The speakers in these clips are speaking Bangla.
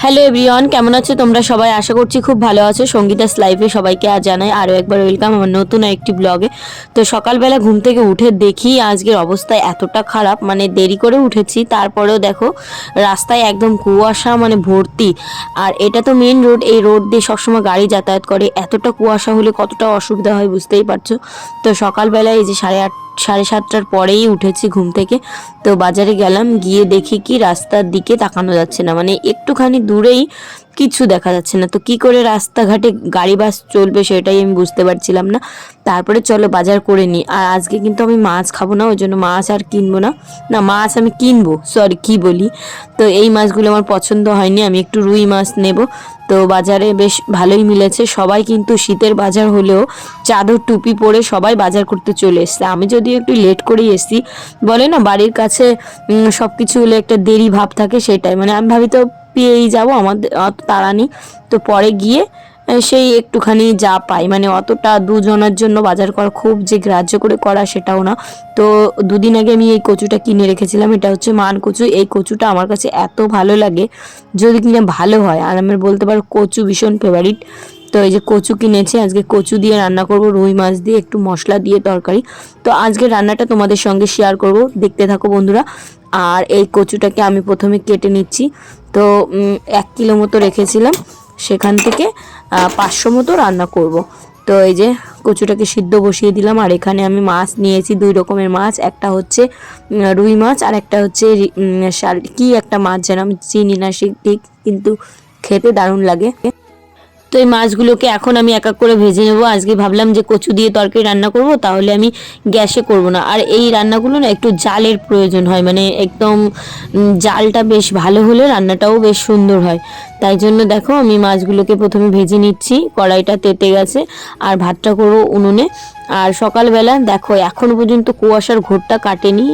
হ্যালো এভরিওয়ান, কেমন আছো তোমরা সবাই? আশা করছি খুব ভালো আছো। সঙ্গীতাস লাইফে সবাইকে আজ জানাই আরও একবার ওয়েলকাম আমার নতুন একটি ব্লগে। তো সকালবেলা ঘুম থেকে উঠে দেখি আজকের অবস্থা এতটা খারাপ, মানে দেরি করে উঠেছি, তারপরেও দেখো রাস্তায় একদম কুয়াশা, মানে ভর্তি। আর এটা তো মেন রোড, এই রোড দিয়ে সবসময় গাড়ি যাতায়াত করে, এতটা কুয়াশা হলে কতটা অসুবিধা হয় বুঝতেই পারছো। তো সকালবেলায় এই যে 7:30 পরেই উঠেছি ঘুম থেকে। তো বাজারে গেলাম, গিয়ে দেখি কি রাস্তার দিকে তাকানো যাচ্ছে না, মানে একটুখানি দূরেই কিছু দেখা যাচ্ছে না। তো কি করে রাস্তাঘাটে গাড়ি বাস চলবে সেটাই আমি বুঝতে পারছিলাম না। তারপরে চলো বাজার করে নিই। আর আজকে কিন্তু আমি মাছ খাবো না, ওই জন্য মাছ আর কিনবো না। না, মাছ আমি কিনবো, সরি কি বলি। তো এই মাছগুলো আমার পছন্দ হয়নি, আমি একটু রুই মাছ নেব। তো বাজারে বেশ ভালোই মিলেছে, সবাই কিন্তু শীতের বাজার হলেও চাদর টুপি পরে সবাই বাজার করতে চলে এসছে। আমি যদিও একটু লেট করেই এসেছি, বলে না বাড়ির কাছে সব কিছু হলে একটা দেরি ভাব থাকে, সেটাই। মানে আমি ভাবি তো পেয়েই যাবো, আমাদের অত তাড়া নেই। তো পরে গিয়ে সেই একটুখানি যা পাই, মানে অতটা দুজনের জন্য বাজার করা খুব যে গ্রাহ্য করে করা সেটাও না। তো দুদিন আগে আমি এই কচুটা কিনে রেখেছিলাম, এটা হচ্ছে মান কচু। এই কচুটা আমার কাছে এত ভালো লাগে, যদি কিনা ভালো হয়। আর আমার বলতে পারো কচু ভীষণ ফেভারিট। তো এই যে কচু কিনেছি, আজকে কচু দিয়ে রান্না করব, রুই মাছ দিয়ে একটু মশলা দিয়ে তরকারি। তো আজকে রান্নাটা তোমাদের সঙ্গে শেয়ার করব, দেখতে থাকো বন্ধুরা। আর এই কচুটাকে আমি প্রথমে কেটে নিচ্ছি। তো 1 কিলো মতো রেখেছিলাম, সেখান থেকে 500 মতো রান্না করব। তো এই যে কচুটাকে সিদ্ধ বসিয়ে দিলাম। আর এখানে আমি মাছ নিয়েছি, 2 রকমের মাছ, একটা হচ্ছে রুই মাছ আর একটা হচ্ছে কি একটা মাছ যেন আমি চিনি না ঠিক, কিন্তু খেতে দারুণ লাগে। তো এই মাছগুলোকে এখন আমি এক এক করে ভেজে নেবো। আজকে ভাবলাম যে কচু দিয়ে তরকারি রান্না করব, তাহলে আমি গ্যাসে করব না। আর এই রান্নাগুলো না একটু জালের প্রয়োজন হয়, মানে একদম জালটা বেশ ভালো হলে রান্নাটাও বেশ সুন্দর হয়। তাই জন্য দেখো আমি মাছগুলোকে প্রথমে ভেজে নিচ্ছি, কড়াইটা তেতে গেছে। আর ভাতটা করবো উনুনে। আর সকালবেলা দেখো এখনো পর্যন্ত কুয়াশার ঘোরটা কাটেনি,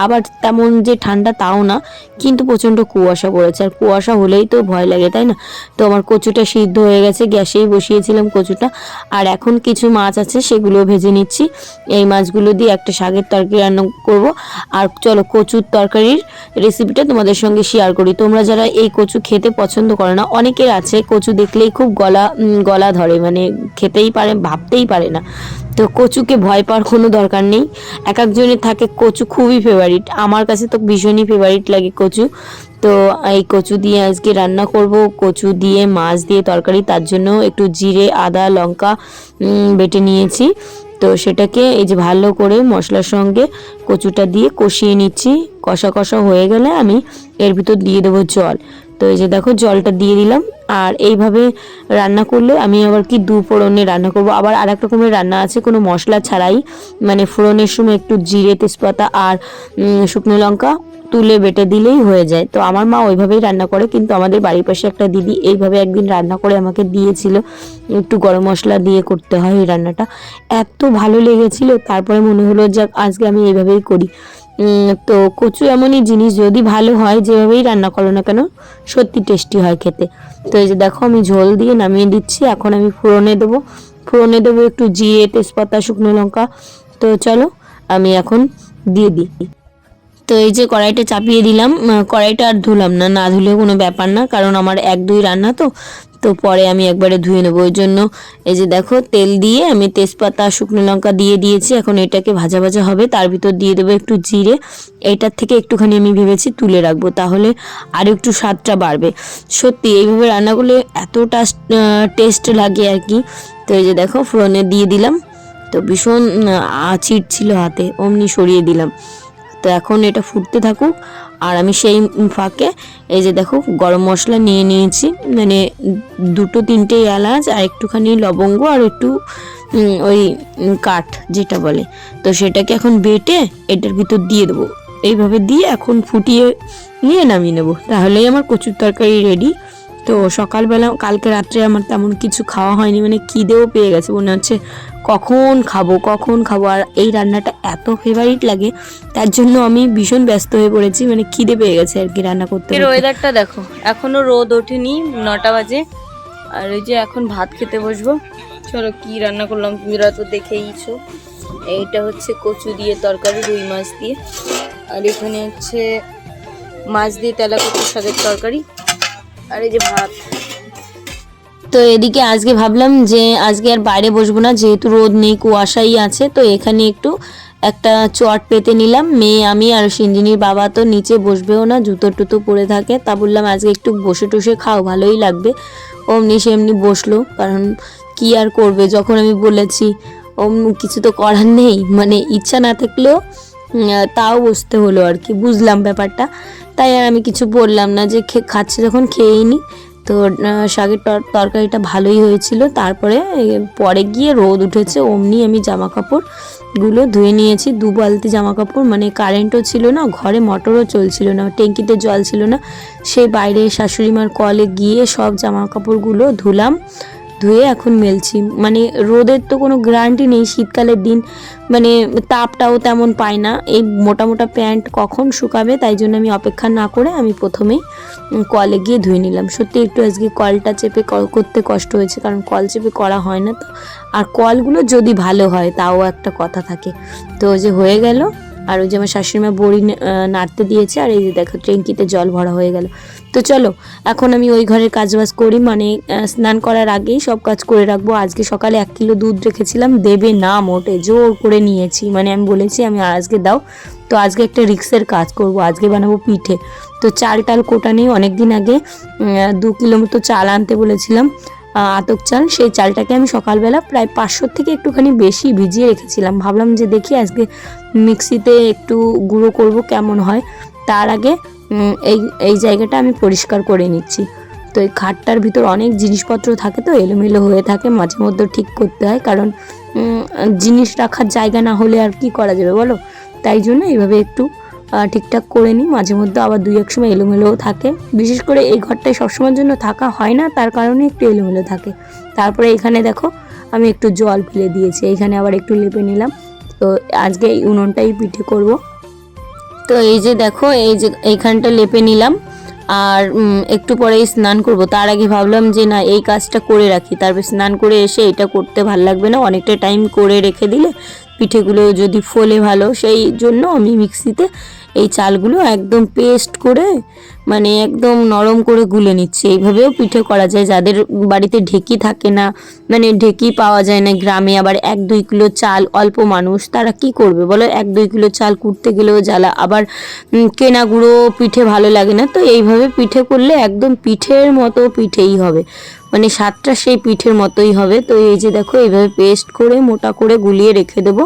আবার তেমন যে ঠান্ডা তাও না, কিন্তু প্রচণ্ড কুয়াশা পড়েছে। আর কুয়াশা হলেই তো ভয় লাগে, তাই না? তো আমার কচুটা সিদ্ধ হয়ে গেছে, গ্যাসেই বসিয়েছিলাম কচুটা। আর এখন কিছু মাছ আছে, সেগুলো ভেজে নিচ্ছি। এই মাছগুলো দিয়ে একটা শাকের তরকারি রান্না করব। আর চলো কচুর তরকারির রেসিপিটা তোমাদের সঙ্গে শেয়ার করি। তোমরা যারা এই কচু খেতে পছন্দ করো না, অনেকের আছে কচু দেখলেই খুব গলা ধরে, মানে খেতেই পারে, ভাবতেই পারে না। তো কচুকে ভয় পাওয়ার কোনো দরকার নেই, এক একজনের থাকে কচু খুবই ফেভারিট। আমার কাছে তো ভীষণই ফেভারিট লাগে কচু। তো এই কচু দিয়ে আজকে রান্না করব, কচু দিয়ে মাছ দিয়ে তরকারি। তার জন্য একটু জিরে আদা লঙ্কা বেটে নিয়েছি। তো সেটাকে এই যে ভালো করে মশলার সঙ্গে কচুটা দিয়ে কষিয়ে নিচ্ছি। কষা কষা হয়ে গেলে আমি এর ভিতর দিয়ে দেবো জল। তো এই যে দেখো জলটা দিয়ে দিলাম। আর এইভাবে রান্না করলে আমি আবার কি 2 ফোড়নে রান্না করব। আবার আর এক রকমের রান্না আছে কোনো মশলা ছাড়াই, মানে ফোড়নের সময় একটু জিরে তেজপাতা আর শুকনো লঙ্কা তুলে বেটে দিলেই হয়ে যায়। তো আমার মা ওইভাবেই রান্না করে, কিন্তু আমাদের বাড়ির পাশে একটা দিদি এইভাবে একদিন রান্না করে আমাকে দিয়েছিল। একটু গরম মশলা দিয়ে করতে হয় এই রান্নাটা, এত ভালো লেগেছিল। তারপরে মনে হলো যাক আজকে আমি এইভাবেই করি। তো কচু এমনই জিনিস, যদি ভালো হয় যেভাবেই রান্না করো না কেন সত্যি টেস্টি হয় খেতে। তো এই যে দেখো আমি ঝোল দিয়ে নামিয়ে দিচ্ছি। এখন আমি ফোড়নে দেবো একটু জিরে তেজপাতা শুকনো লঙ্কা। তো চলো আমি এখন দিয়ে দিই। তো এই যে কড়াইটা চাপিয়ে দিলাম, কড়াইটা আর ধুলাম না, না ধুলেও কোনো ব্যাপার না, কারণ আমার 1-2 রান্না তো। তো পরে আমি একবারে ধুয়ে নেবো, ওই জন্য এই যে দেখো তেল দিয়ে আমি তেজপাতা শুকনো লঙ্কা দিয়ে দিয়েছি। এখন এটাকে ভাজা ভাজা হবে, তার ভিতর দিয়ে দেবো একটু জিরে। এইটার থেকে একটুখানি আমি ভেবেছি তুলে রাখবো, তাহলে আর একটু স্বাদটা বাড়বে। সত্যি এইভাবে রান্না করলে এতটা টেস্ট লাগে আর কি। তো এই যে দেখো ফোড়নে দিয়ে দিলাম। তো ভীষণ চিট ছিল হাতে, অমনি সরিয়ে দিলাম। তো এখন এটা ফুটতে থাকুক। আর আমি সেই ফাঁকে এই যে দেখো গরম মশলা নিয়ে নিয়েছি, মানে 2-3টে এলাচ আর একটুখানি লবঙ্গ আর একটু ওই কাঠ যেটা বলে, তো সেটাকে এখন বেটে এটার ভিতর দিয়ে দেবো। এইভাবে দিয়ে এখন ফুটিয়ে নিয়ে নামিয়ে নেবো, তাহলেই আমার কচুর তরকারি রেডি। তো সকালবেলা কালকে রাত্রে আমার তেমন কিছু খাওয়া হয়নি, মানে খিদেও পেয়ে গেছে, মনে হচ্ছে কখন খাবো। আর এই রান্নাটা এত ফেভারিট লাগে, তার জন্য আমি ভীষণ ব্যস্ত হয়ে পড়েছি, মানে খিদে পেয়ে গেছে আর কি রান্না করতে। এর ওয়েদারটা দেখো, এখনো রোদ ওঠেনি, 9টা বাজে। আর এই যে এখন ভাত খেতে বসবো। চলো কি রান্না করলাম তোমরা তো দেখেইছো। এইটা হচ্ছে কচু দিয়ে তরকারি রুই মাছ দিয়ে, আর এখানে হচ্ছে মাছ দিয়ে তেলাকুচুর শাকের তরকারি। আর এই যে ভাত। তো এদিকে আজকে ভাবলাম যে আজকে আর বাইরে বসবো না, যেহেতু রোদ নেই, কুয়াশাই আছে। তো এখানে একটু একটা চট পেতে নিলাম। মেয়ে, আমি আর সিঞ্জিনির বাবা তো নিচে বসবেও না, জুতো টুতো পরে থাকে। তা বললাম আজকে একটু বসে টসে খাও, ভালোই লাগবে। অমনি সেমনি বসলো, কারণ কি আর করবে, যখন আমি বলেছি কিছু তো করার নেই, মানে ইচ্ছা না থাকলেও তাও বসতে হলো আর কি। বুঝলাম ব্যাপারটা, তাই আর আমি কিছু বললাম না, যে খাচ্ছে যখন খেয়েই নি। তো শাকের তরকারিটা ভালোই হয়েছিল। তারপরে পরে গিয়ে রোদ উঠেছে, অমনি আমি জামা কাপড়গুলো ধুয়ে নিয়েছি, 2 বালতি জামা কাপড়। মানে কারেন্টও ছিল না, ঘরে মোটরও চলছিল না, ট্যাঙ্কিতে জল ছিল না। সেই বাইরে শাশুড়ি মার কলে গিয়ে সব জামা কাপড়গুলো ধুলাম, ধুয়ে এখন মেলছি। মানে রোদের তো কোনো গ্যারান্টি নেই, শীতকালের দিন মানে তাপটাও তেমন পায় না। এই মোটা মোটা প্যান্ট কখন শুকাবে, তাই জন্য আমি অপেক্ষা না করে আমি প্রথমেই কলে গিয়ে ধুয়ে নিলাম। সত্যি একটু আজকে কলটা চেপে করতে কষ্ট হয়েছে, কারণ কল চেপে করা হয় না তো। আর কলগুলো যদি ভালো হয় তাও একটা কথা থাকে। তো যে হয়ে গেল, আর ওই যে আমার শাশুড়িমা বড়ি নাড়তে দিয়েছে, আর এই যে দেখো ট্যাঙ্কিতে জল ভরা হয়ে গেল। তো চলো এখন আমি ওই ঘরের কাজবাজ করি, মানে স্নান করার আগেই সব কাজ করে রাখবো। আজকে সকালে 1 কিলো দুধ রেখেছিলাম, দেবে না মোটে, জোর করে নিয়েছি। মানে আমি বলেছি আমি আজকে দাও। তো আজকে একটা রিক্সের কাজ করব, আজকে বানাবো পিঠে। তো চাল টাল কোটা নেই, অনেকদিন আগে 2 কিলো মতো চাল আনতে বলেছিলাম, আতক চাল। সেই চালটাকে আমি সকালবেলা প্রায় 500 থেকে একটুখানি বেশি ভিজিয়ে রেখেছিলাম। ভাবলাম যে দেখি আজকে মিক্সিতে একটু গুঁড়ো করব, কেমন হয়। তার আগে এই এই জায়গাটা আমি পরিষ্কার করে নিচ্ছি। তো এই খাটটার ভিতর অনেক জিনিসপত্র থাকে, তো এলোমেলো হয়ে থাকে, মাঝে মধ্যে ঠিক করতে হয়, কারণ জিনিস রাখার জায়গা না হলে আর কি করা যাবে বলো। তাই জন্য এইভাবে একটু ঠিকঠাক করে নিই। মাঝে মধ্যে আবার 2-1 সময় এলোমেলোও থাকে, বিশেষ করে এই ঘরটায় সবসময়ের জন্য থাকা হয় না, তার কারণে একটু এলোমেলো থাকে। তারপরে এখানে দেখো আমি একটু জল ফেলে দিয়েছি, এখানে আবার একটু লেপে নিলাম। তো আজকে এই উনুনটাই পিঠে করব। তো এই যে দেখো, এই যে এইখানটা লেপে নিলাম, আর একটু পরেই স্নান করব। তার আগে ভাবলাম যে না, এই কাজটা করে রাখি, তারপর স্নান করে এসে এটা করতে ভাল লাগবে না, অনেকটা টাইম করে রেখে দিলে পিঠেগুলো যদি ফোলে ভালো। সেই জন্য আমি মিক্সিতে এই চালগুলো একদম পেস্ট করে, মানে একদম নরম করে গুলে নিচ্ছি। এইভাবেও পিঠে করা যায়, যাদের বাড়িতে ঢেঁকি থাকে না, মানে ঢেঁকি পাওয়া যায় না গ্রামে, আবার 1-2 কিলো চাল, অল্প মানুষ, তারা কি করবে বলো, 1-2 কিলো চাল কুটতে গেলেও জ্বালা, আবার কেনা গুঁড়ো পিঠে ভালো লাগে না। তো এইভাবে পিঠে করলে একদম পিঠের মতো পিঠেই হবে, মানে স্বাদটা সেই পিঠের মতোই হবে। তো এই যে দেখো এইভাবে পেস্ট করে মোটা করে গুলিয়ে রেখে দেবো।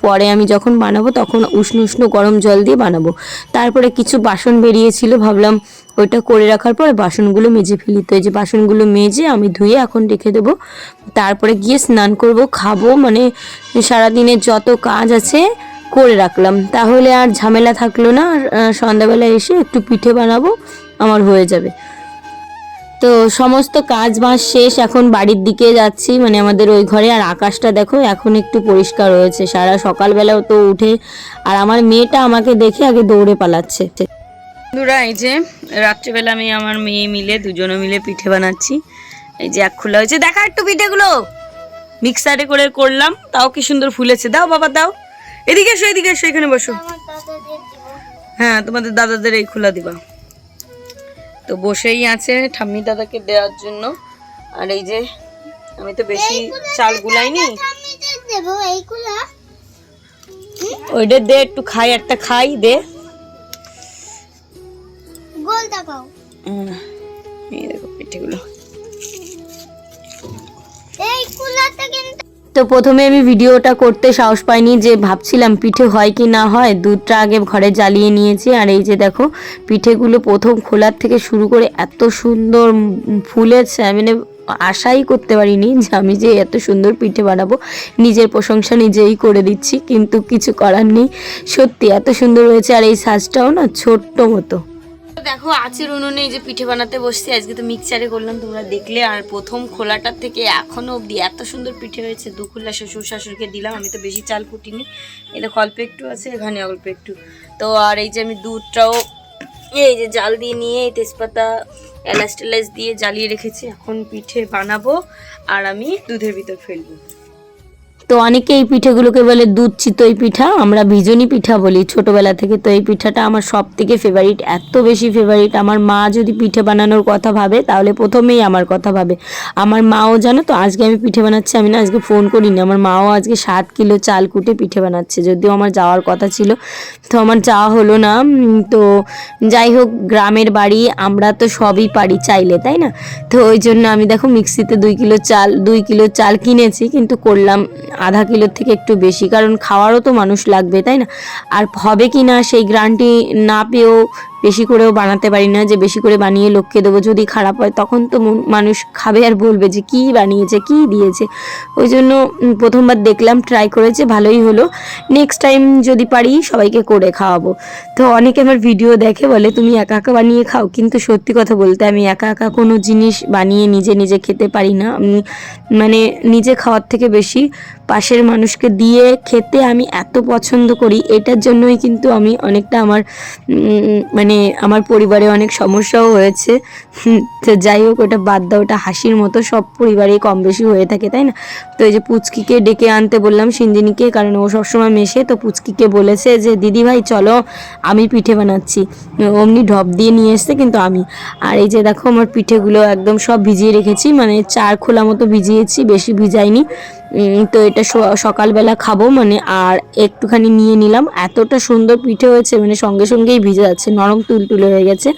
পরে আমি যখন বানাবো তখন উষ্ণ উষ্ণ গরম জল দিয়ে বানাবো। তারপরে কিছু বাসন বেরিয়েছিল, ভাবলাম ওইটা করে রাখার পরে বাসনগুলো মেজে ফেলি। তো এই যে বাসনগুলো মেজে আমি ধুয়ে এখন রেখে দেবো। তারপরে গিয়ে স্নান করব, খাবো, মানে সারাদিনের যত কাজ আছে করে রাখলাম, তাহলে আর ঝামেলা থাকলো না। আর সন্ধ্যাবেলা এসে একটু পিঠে বানাবো, আমার হয়ে যাবে। তো সমস্ত কাজ বাজ শেষ, এখন বাড়ির দিকে যাচ্ছি, মানে আমাদের ওই ঘরে। আর আকাশটা দেখো এখন একটু পরিষ্কার হয়েছে, সারা সকালবেলাও তো উঠে। আর আমার মেয়েটা আমাকে দেখে আগে দৌড়ে পালাচ্ছে। বন্ধুরা, এই যে রাত্রিবেলা আমি আমার মেয়ে মিলে দুজনে মিলে পিঠে বানাচ্ছি। এই যে এক খোলা হয়েছে, দেখা একটু পিঠেগুলো মিক্সারে করে করলাম, তাও কি সুন্দর ফুলেছে। দাও বাবা দাও, এদিকে এসো, এদিকে এসো, এখানে বসো। হ্যাঁ, তোমাদের দাদাদের এই খোলা দিবা। তো বসেই আছে ঠাম্মি দাদাকে দেওয়ার জন্য। আর এই যে আমি তো বেশি চাল গুলাইনি, ওইটা দে একটু খাই, একটা খাই দে। এই দেখো পিঠেগুলো। তো প্রথমে আমি ভিডিওটা করতে সাহস পাইনি, যে ভাবছিলাম পিঠে হয় কি না হয়। দুধটা আগে ঘরে জ্বালিয়ে নিয়েছি, আর এই যে দেখো পিঠেগুলো প্রথম খোলার থেকে শুরু করে এত সুন্দর ফুলেছে, মানে আশাই করতে পারিনি যে আমি যে এত সুন্দর পিঠে বানাবো। নিজের প্রশংসা নিজেই করে দিচ্ছি, কিন্তু কিছু করার নেই, সত্যি এত সুন্দর হয়েছে। আর এই সাজটাও না ছোট্ট মতো। দেখো আচের উনুনে এই যে পিঠে বানাতে বসছি। আজকে তো মিক্সচারে করলাম, তোমরা দেখলে। আর প্রথম খোলাটার থেকে এখনো অবধি এত সুন্দর পিঠে হয়েছে। 2 খোলা শ্বশুর শাশুড়িকে দিলাম, আমি তো বেশি চাল কুটিনি। এই দেখো অল্প একটু আছে, এখানে অল্প একটু। তো আর এই যে আমি দুধটাও এই যে জাল দিয়ে নিয়ে তেজপাতা এলাচ টেলাচ দিয়ে জ্বালিয়ে রেখেছি। এখন পিঠে বানাবো আর আমি দুধের ভিতর ফেলবো। তো অনেকে এই পিঠেগুলোকে বলে দুধ চিতই পিঠা, আমরা ভিজনি পিঠা বলি ছোটোবেলা থেকে। তো এই পিঠাটা আমার সব থেকে ফেভারিট, এত বেশি ফেভারিট, আমার মা যদি পিঠে বানানোর কথা ভাবে তাহলে প্রথমেই আমার কথা ভাবে। আমার মাও জানো তো, আজকে আমি পিঠে বানাচ্ছি, আমি না আজকে ফোন করিনি, আমার মাও আজকে 7 কিলো চাল কুটে পিঠে বানাচ্ছে, যদিও আমার যাওয়ার কথা ছিল, তো আমার যাওয়া হলো না। তো যাই হোক, গ্রামের বাড়ি, আমরা তো সবই পারি চাইলে, তাই না? তো ওই জন্য আমি দেখো মিক্সিতে 2 কিলো চাল কিনেছি, কিন্তু করলাম আধা কিলোর থেকে একটু বেশি, কারণ খাওয়ারও তো মানুষ লাগবে, তাই না? আর হবে কি না সেই গ্যারান্টি না পেয়েও বেশি করেও বানাতে পারি না, যে বেশি করে বানিয়ে লোককে দেবো, যদি খারাপ হয় তখন তো মানুষ খাবে আর বলবে যে কী বানিয়েছে, কী দিয়েছে। ওই জন্য প্রথমবার দেখলাম, ট্রাই করেছে, ভালোই হলো। নেক্সট টাইম যদি পারি সবাইকে করে খাওয়াবো। তো অনেকে আমার ভিডিও দেখে বলে তুমি একা একা বানিয়ে খাও, কিন্তু সত্যি কথা বলতে আমি একা একা কোনো জিনিস বানিয়ে নিজে নিজে খেতে পারি না। আমি মানে নিজে খাওয়ার থেকে বেশি পাশের মানুষকে দিয়ে খেতে আমি এত পছন্দ করি, এটার জন্যই কিন্তু আমি অনেকটা মানে আমার পরিবারে অনেক সমস্যাও হয়েছে। তো যাই হোক, ওটা বাদ দাও, ওটা হাসির মতো, সব পরিবারেই কম বেশি হয়ে থাকে, তাই না? তো এই যে পুচকিকে ডেকে আনতে বললাম, সিঞ্জিনিকে, কারণ ও সবসময় মেশে, তো পুচকিকে বলেছে যে দিদি ভাই চলো আমি পিঠে বানাচ্ছি, অমনি ঢপ দিয়ে নিয়ে এসছে কিন্তু আমি। আর এই যে দেখো আমার পিঠেগুলো একদম সব ভিজিয়ে রেখেছি, মানে 4 খোলা মতো ভিজিয়েছি, বেশি ভিজাইনি। তো এটা সকালবেলা খাবো মানে, আর একটুখানি নিয়ে নিলাম, এতটা সুন্দর পিঠে হয়েছে, মানে সঙ্গে সঙ্গেই ভিজে যাচ্ছে, নরম তুলতুলে হয়ে গেছে।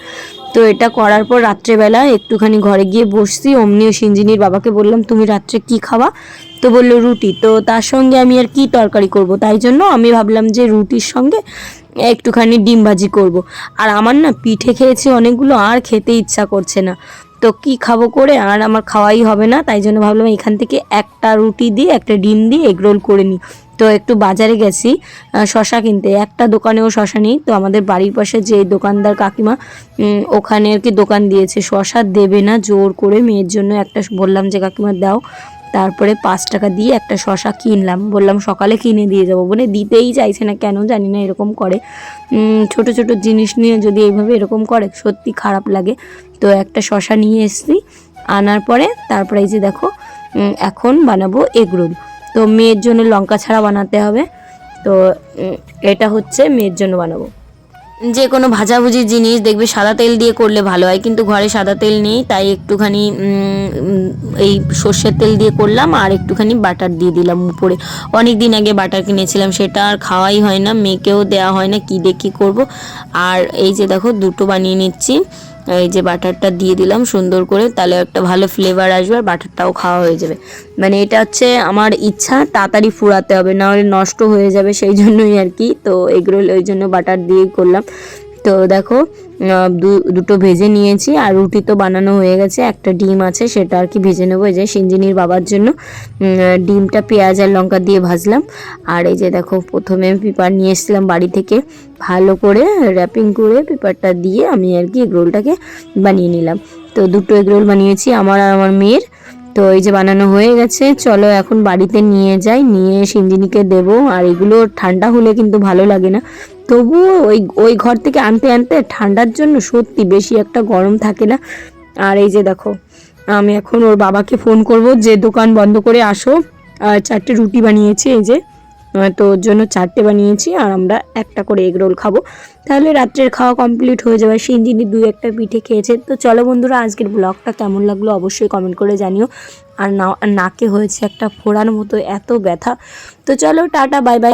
তো এটা করার পর রাত্রেবেলা একটুখানি ঘরে গিয়ে বসছি, অমনিও সিঞ্জিনির বাবাকে বললাম তুমি রাত্রে কি খাওয়া? তো বললো রুটি। তো তার সঙ্গে আমি আর কি তরকারি করব, তাই জন্য আমি ভাবলাম যে রুটির সঙ্গে একটুখানি ডিম ভাজি করব। আর আমার না পিঠে খেয়েছি অনেকগুলো, আর খেতে ইচ্ছা করছে না, তো কি খাবো করে, আর আমার খাওয়াই হবে না, তাই জন্য ভাবলাম এখান থেকে একটা রুটি দিয়ে একটা ডিম দিয়ে এগরোল করে নিই। তো একটু বাজারে গেছি শশা কিনতে, একটা দোকানেও শশা নেই, তো আমাদের বাড়ির পাশে যে দোকানদার কাকিমা ওখানে আর কি দোকান দিয়েছে, শশা দেবে না, জোর করে মেয়ের জন্য একটা বললাম যে কাকিমা দাও, তারপরে 5 টাকা দিয়ে একটা শশা কিনলাম, বললাম সকালে কিনে দিয়ে যাবো, বলে দিতেই চাইছে না, কেন জানি না এরকম করে। ছোট ছোট জিনিস নিয়ে যদি এইভাবে এরকম করে সত্যি খারাপ লাগে। তো একটা শশা নিয়ে এসেছি, আনার পরে তারপরে এই যে দেখো এখন বানাবো এগরোল। তো মেয়ের জন্য লঙ্কা ছাড়া বানাতে হবে, তো এটা হচ্ছে মেয়ের জন্য বানাবো। যে কোনো ভাজাভুজি জিনিস দেখবে সাদা তেল দিয়ে করলে ভালো হয়, কিন্তু ঘরে সাদা তেল নেই, তাই একটুখানি এই সর্ষের তেল দিয়ে করলাম, আর একটুখানি বাটার দিয়ে দিলাম উপরে। অনেক দিন আগে বাটার কিনেছিলাম, সেটা আর খাওয়াই হয় না, মেয়েকেও দেওয়া হয় না, কি দেখি করব। আর এই যে দেখো দুটো বানিয়ে নিচ্ছি, এই যে বাটারটা দিয়ে দিলাম সুন্দর করে, তাহলে একটা ভালো ফ্লেভার আসবে, আর বাটারটাও খাওয়া হয়ে যাবে। মানে এটা হচ্ছে আমার ইচ্ছা, তাড়াতাড়ি ফুরাতে হবে, না হলে নষ্ট হয়ে যাবে, সেই জন্যই আর কি। তো এগরোল ওই জন্য বাটার দিয়ে করলাম। তো দেখো দুটো ভেজে নিয়েছি, আর রুটি তো বানানো হয়ে গেছে, একটা ডিম আছে সেটা আর কি ভেজে নেবো, এই যে সিঞ্জিনির বাবার জন্য ডিমটা পেঁয়াজ আর লঙ্কা দিয়ে ভাজলাম। আর এই যে দেখো প্রথমে পেপার নিয়ে এসেছিলাম বাড়ি থেকে, ভালো করে র্যাপিং করে পেপারটা দিয়ে আমি আর কি এগরোলটাকে বানিয়ে নিলাম। তো দুটো এগরোল বানিয়েছি আমার আর আমার মেয়ের। তো এই যে বানানো হয়ে গেছে, চলো এখন বাড়িতে নিয়ে যাই, নিয়ে সিঞ্জিনিকে দেবো। আর এগুলো ঠান্ডা হলে কিন্তু ভালো লাগে না, তবুও ওই ঘর থেকে আনতে আনতে ঠান্ডার জন্য সত্যি বেশি একটা গরম থাকে না। আর এই যে দেখো আমি এখন ওর বাবাকে ফোন করব যে দোকান বন্ধ করে আসো, আর 4টে রুটি বানিয়েছি, এই যে তো ওর জন্য 4টে বানিয়েছি, আর আমরা একটা করে এগ রোল খাবো, তাহলে রাত্রের খাওয়া কমপ্লিট হয়ে যাবে। সিঞ্জিনি 2-1টা পিঠে খেয়েছে। তো চলো বন্ধুরা, আজকের ব্লগটা কেমন লাগলো অবশ্যই কমেন্ট করে জানিও। আর নাকে হয়েছে একটা ফোড়ার মতো এত ব্যথা। তো চলো টাটা, বাই বাই।